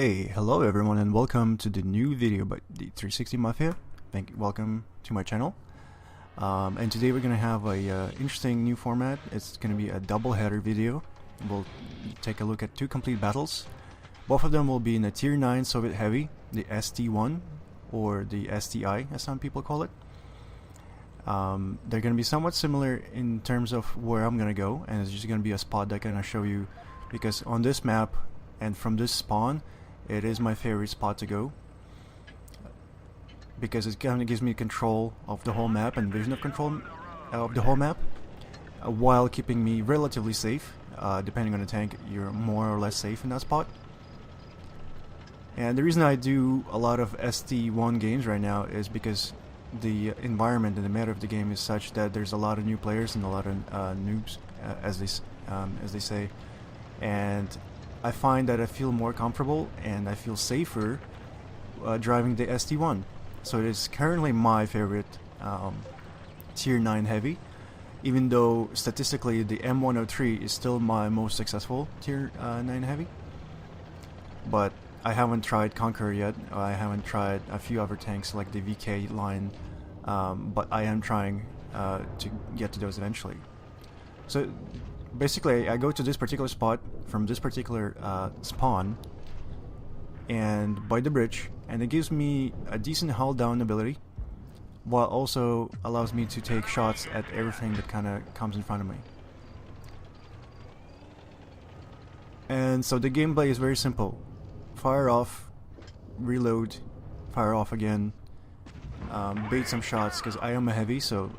Hey, hello everyone and welcome to the new video by the 360 Mafia. Welcome to my channel. And today we're gonna have a interesting new format. It's gonna be a double header video. We'll take a look at two complete battles. Both of them will be in a tier 9 Soviet heavy, the ST1 or the STI as some people call it. They're gonna be somewhat similar in terms of where I'm gonna go, and it's just gonna be a spot that I'm gonna show you because on this map and from this spawn it is my favorite spot to go because it kind of gives me control of the whole map and vision of control of the whole map while keeping me relatively safe. Depending on the tank, you're more or less safe in that spot. And the reason I do a lot of ST1 games right now is because the environment and the meta of the game is such that there's a lot of new players and a lot of noobs, as they say, and I find that I feel more comfortable and I feel safer driving the ST1. So it is currently my favorite tier 9 heavy, even though statistically the M103 is still my most successful tier 9 heavy. But I haven't tried Conqueror yet. I haven't tried a few other tanks like the VK line, but I am trying to get to those eventually. So basically I go to this particular spot from this particular spawn and by the bridge, and it gives me a decent hull down ability while also allows me to take shots at everything that kind of comes in front of me. And so the gameplay is very simple: fire off, reload, fire off again, bait some shots, because I am a heavy, so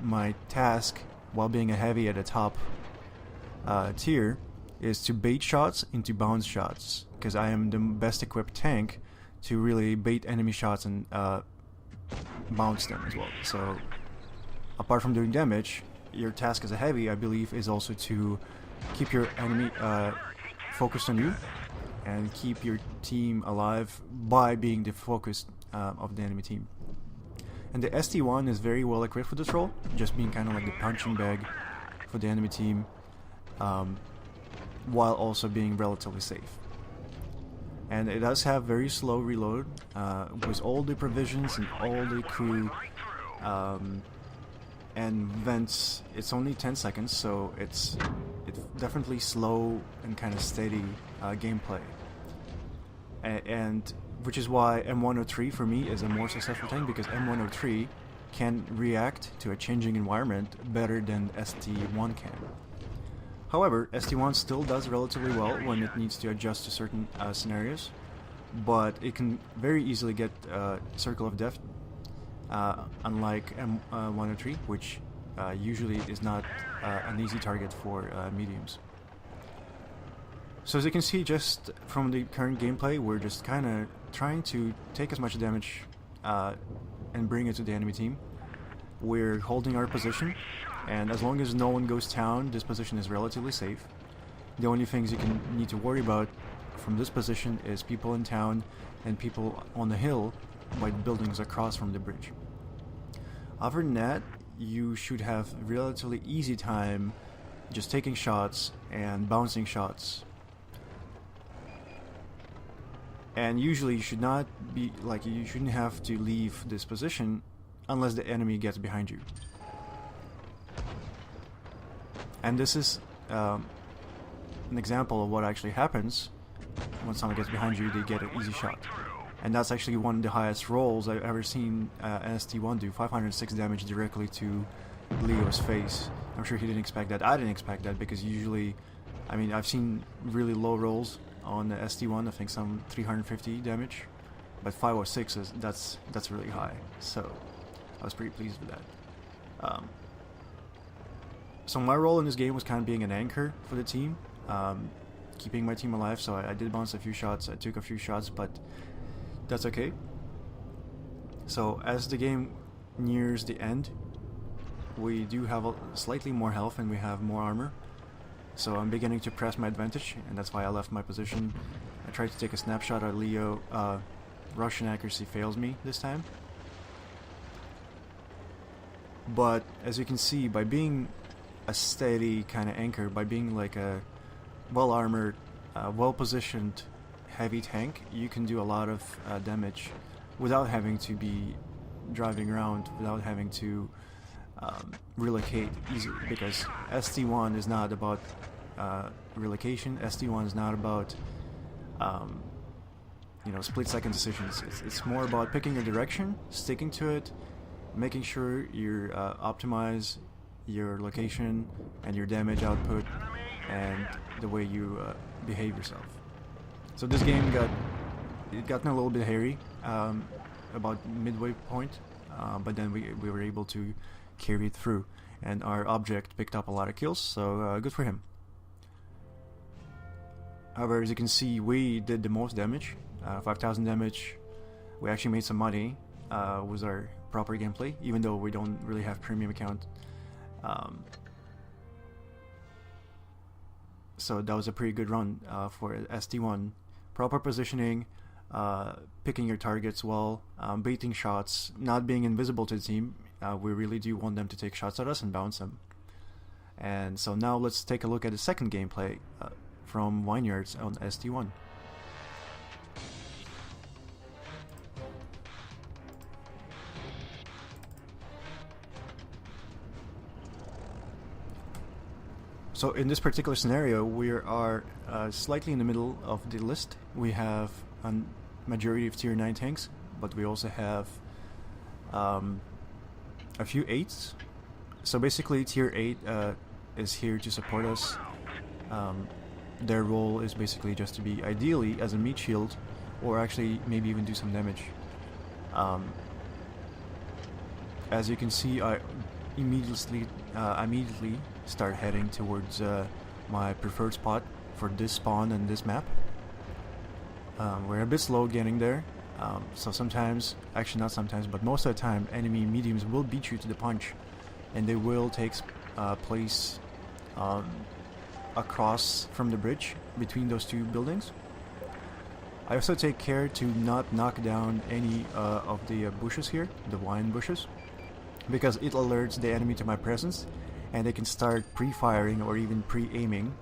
my task while being a heavy at a top tier is to bait shots into bounce shots, because I am the best equipped tank to really bait enemy shots and bounce them as well. So apart from doing damage, your task as a heavy, I believe, is also to keep your enemy focused on you and keep your team alive by being the focus of the enemy team. And the ST1 is very well equipped for this role, just being kind of like the punching bag for the enemy team, while also being relatively safe. And it does have very slow reload with all the provisions and all the crew and vents. It's only 10 seconds, so it's definitely slow and kind of steady gameplay, and which is why M103 for me is a more successful tank, because M103 can react to a changing environment better than ST1 can. However, ST1 still does relatively well when it needs to adjust to certain scenarios, but it can very easily get Circle of Death, unlike M103, which usually is not an easy target for mediums. So as you can see, just from the current gameplay, we're just kind of trying to take as much damage and bring it to the enemy team. We're holding our position, and as long as no one goes down, this position is relatively safe. The only things you need to worry about from this position is people in town and people on the hill by the buildings across from the bridge. Other than that, you should have relatively easy time just taking shots and bouncing shots. And usually you should not be you shouldn't have to leave this position unless the enemy gets behind you. And this is an example of what actually happens when someone gets behind you. They get an easy shot, and that's actually one of the highest rolls I've ever seen an ST1 do. 506 damage directly to Leo's face. I'm sure he didn't expect that. I didn't expect that, because usually, I mean, I've seen really low rolls on the ST1. I think some 350 damage, but 506 that's really high. So I was pretty pleased with that. So my role in this game was kind of being an anchor for the team, keeping my team alive. So I did bounce a few shots, I took a few shots, but that's okay. So as the game nears the end, we do have slightly more health and we have more armor. So I'm beginning to press my advantage, and that's why I left my position. I tried to take a snapshot at Leo. Russian accuracy fails me this time. But as you can see, by being a steady kind of anchor, by being like a well-armored, well-positioned heavy tank, you can do a lot of damage without having to be driving around, without having to relocate easily, because ST1 is not about relocation. ST1 is not about split-second decisions. It's more about picking a direction, sticking to it, making sure you optimize your location and your damage output and the way you behave yourself. So this game got a little bit hairy about midway point, but then we were able to carry it through, and our object picked up a lot of kills, so good for him. However, as you can see, we did the most damage, 5,000 damage. We actually made some money with our proper gameplay, even though we don't really have premium account. So that was a pretty good run for ST1. Proper positioning, picking your targets well, baiting shots, not being invisible to the team. We really do want them to take shots at us and bounce them. And so now let's take a look at the second gameplay from Vineyards on ST1. So in this particular scenario, we are slightly in the middle of the list. We have a majority of tier 9 tanks, but we also have a few 8s. So basically tier 8 is here to support us. Their role is basically just to be ideally as a meat shield, or actually maybe even do some damage. As you can see, I immediately start heading towards my preferred spot for this spawn and this map. We're a bit slow getting there, so sometimes, actually not sometimes, but most of the time, enemy mediums will beat you to the punch, and they will take place across from the bridge between those two buildings. I also take care to not knock down any of the bushes here, the wine bushes, because it alerts the enemy to my presence, and they can start pre-firing or even pre-aiming.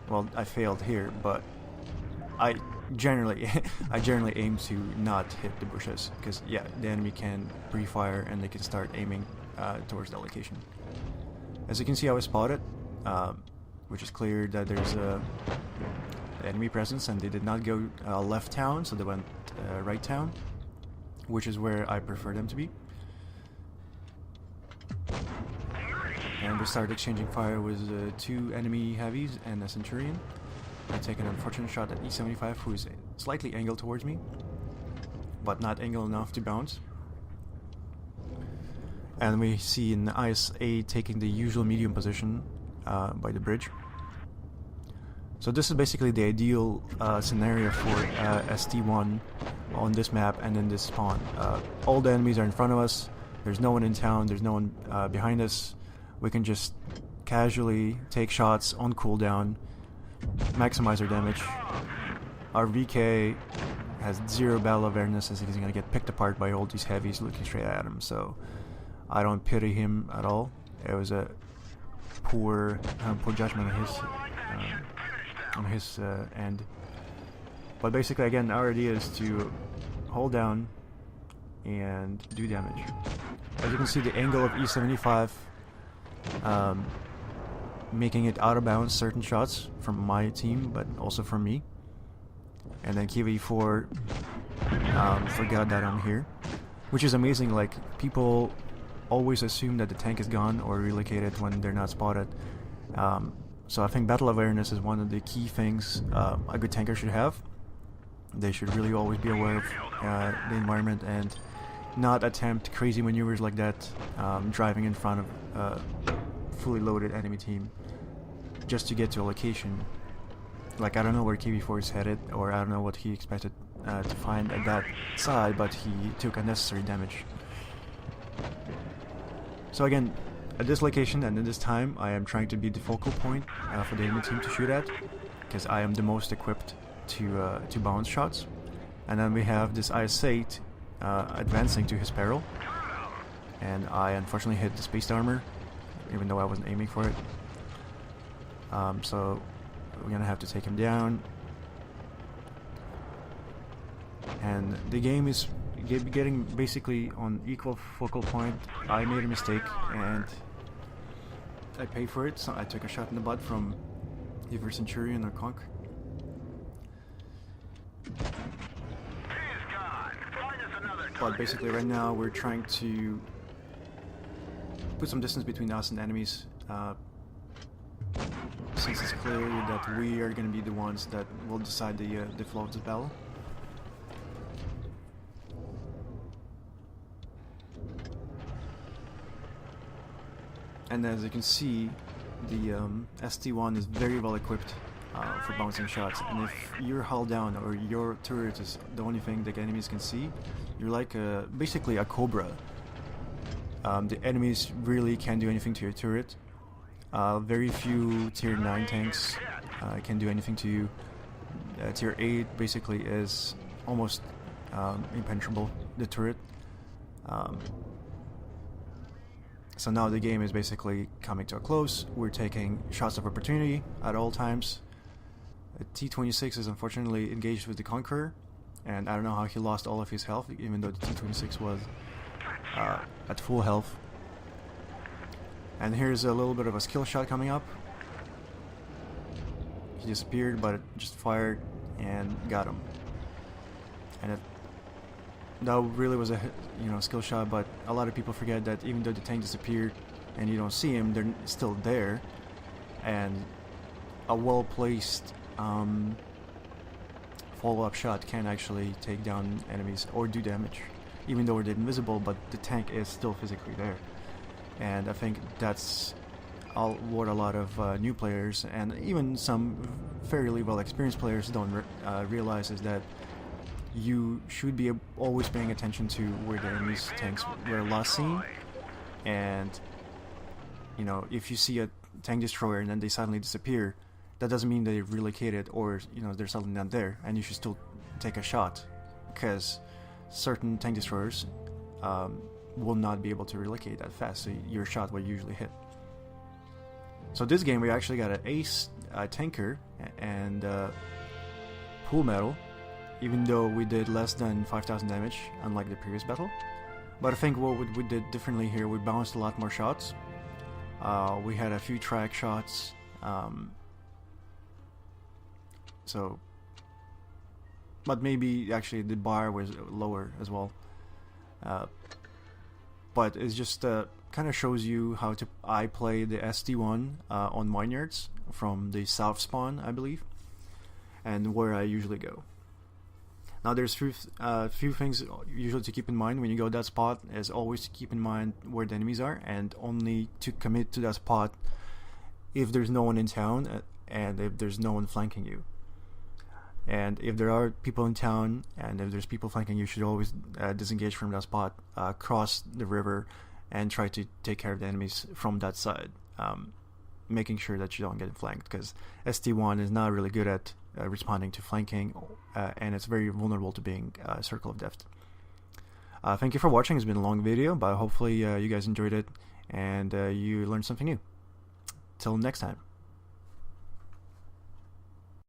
Well, I failed here, but I generally aim to not hit the bushes, because yeah, the enemy can pre-fire and they can start aiming towards the location. As you can see, I was spotted, which is clear that there's a enemy presence, and they did not go left town, so they went right town, which is where I prefer them to be. And we started exchanging fire with 2 enemy heavies and a Centurion. I take an unfortunate shot at E75, who is slightly angled towards me, but not angled enough to bounce. And we see an IS-8 taking the usual medium position by the bridge. So this is basically the ideal scenario for ST1 on this map and in this spawn. All the enemies are in front of us, there's no one in town, there's no one behind us. We can just casually take shots on cooldown, maximize our damage. Our VK has 0 battle awareness, as he's going to get picked apart by all these heavies looking straight at him, so I don't pity him at all. It was a poor judgment on his end. But basically, again, our idea is to hold down and do damage. As you can see, the angle of E75 making it out of bounds certain shots from my team, but also from me. And then KV4 forgot that I'm here, which is amazing. Like, people always assume that the tank is gone or relocated when they're not spotted. So I think battle awareness is one of the key things a good tanker should have. They should really always be aware of the environment and not attempt crazy maneuvers like that, driving in front of fully loaded enemy team just to get to a location. Like, I don't know where KV4 is headed, or I don't know what he expected to find at that side, but he took unnecessary damage. So again, at this location and at this time, I am trying to be the focal point for the enemy team to shoot at, because I am the most equipped to bounce shots. And then we have this IS-8 advancing to his peril, and I unfortunately hit the spaced armor, even though I wasn't aiming for it. So we're gonna have to take him down. and the game is getting basically on equal focal point. I made a mistake and I paid for it, so I took a shot in the butt from either Centurion or Conk. But basically right now we're trying to put some distance between us and enemies, since it's clear that we are going to be the ones that will decide the flow of the battle. And as you can see, the ST1 is very well equipped for bouncing shots, and if you're hull down or your turret is the only thing the enemies can see, you're like basically a cobra. The enemies really can't do anything to your turret. Very few tier 9 tanks can do anything to you. Tier 8 basically is almost impenetrable, the turret. So now the game is basically coming to a close. We're taking shots of opportunity at all times. T-26 is unfortunately engaged with the Conqueror, and I don't know how he lost all of his health, even though the T-26 was at full health. And here's a little bit of a skill shot coming up. He disappeared, but it just fired and got him. And that really was a skill shot, but a lot of people forget that even though the tank disappeared and you don't see him, they're still there, and a well-placed follow-up shot can actually take down enemies or do damage, even though they're invisible, but the tank is still physically there. And I think that's what a lot of new players and even some fairly well-experienced players don't realize, is that you should be always paying attention to where the enemy's tanks were last seen, and if you see a tank destroyer and then they suddenly disappear, that doesn't mean they're relocated or they're suddenly not there, and you should still take a shot, because certain tank destroyers will not be able to relocate that fast, so your shot will usually hit. So this game we actually got an ace tanker and pool medal, even though we did less than 5,000 damage, unlike the previous battle. But I think what we did differently here, we bounced a lot more shots. We had a few track shots. But maybe actually the bar was lower as well. But it's just kind of shows you how I play the ST1 on Vineyards from the south spawn, I believe, and where I usually go. Now there's few things usually to keep in mind when you go to that spot, is always to keep in mind where the enemies are, and only to commit to that spot if there's no one in town and if there's no one flanking you. And if there are people in town and if there's people flanking you, should always disengage from that spot, cross the river, and try to take care of the enemies from that side, making sure that you don't get flanked, because ST1 is not really good at responding to flanking, and it's very vulnerable to being a circle of death. Thank you for watching. It's been a long video, but hopefully you guys enjoyed it and you learned something new. Till next time.